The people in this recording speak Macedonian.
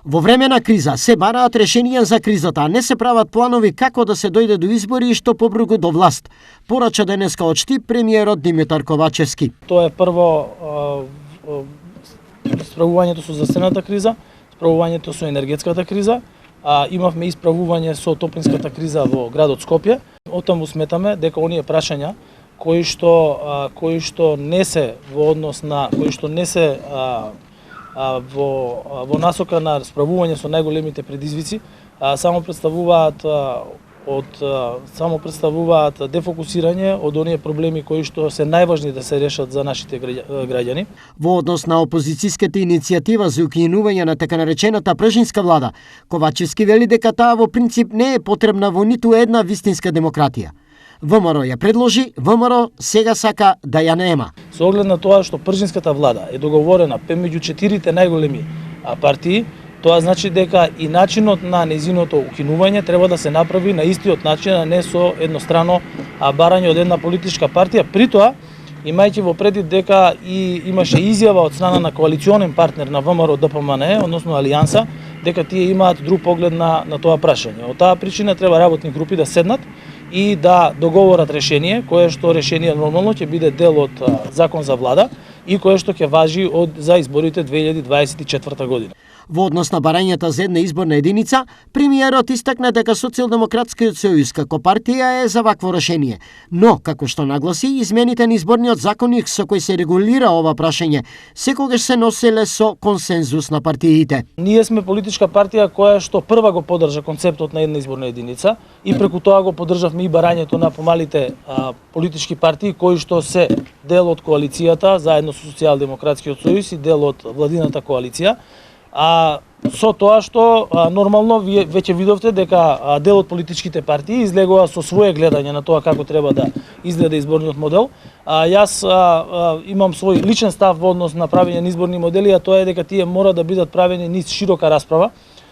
Во време на криза се бараат решенија за кризата, а не се прават планови како да се дојде до избори и што побрзо до власт. Порача денеска од Штип премиерот Димитар Ковачевски. Тоа е прво справувањето со здравствената криза, справувањето со енергетската криза, имавме исправување со топлинската криза во градот Скопје. Оттаму сметаме дека оние прашања кои што не се во однос на кои што не се во насока на справување со најголемите предизвици само представуваат дефокусирање од оние проблеми кои што се најважни да се решат за нашите граѓани. Во однос на опозицијската иницијатива за укинување на така наречената пржинска влада, Ковачевски вели дека таа во принцип не е потребна во ниту една вистинска демократија. ВМРО ја предложи, ВМРО сега сака да ја нема. Со оглед на тоа што пржинската влада е договорена меѓу 4 најголеми партии, тоа значи дека и начинот на нејзиното укинување треба да се направи на истиот начин, а не со еднострано барање од една политичка партија. При тоа, имајќи во предвид дека и имаше изјава од страна на коалиционен партнер на ВМРО ДПМНЕ, односно Алијанса, дека тие имаат друг поглед на тоа прашање. Од таа причина треба работни групи да седнат и да договорат решение, кое што решение нормално ќе биде дел од закон за влада и кое што ќе важи за изборите 2024 година. Во однос на барањата за една изборна единица, премиерот истакна дека Социјалдемократскиот сојуз како партија е за вакво решение, но како што нагласи, измените на изборниот законник со кој се регулира ова прашање секогаш се носеле со консензус на партиите. Ние сме политичка партија која што прва го поддржа концептот на една изборна единица и преку тоа го поддржавме и барањето на помалите политички партии кои што се дел од коалицијата заедно со Социјалдемократскиот сојуз и дел од владината коалиција. Со тоа што нормално вие веќе видовте дека дел од политичките партии излегува со свое гледање на тоа како треба да изгледа изборниот модел. Јас имам свој личен став во однос на правење на изборни модели, а тоа е дека тие мора да бидат правени низ широка расправа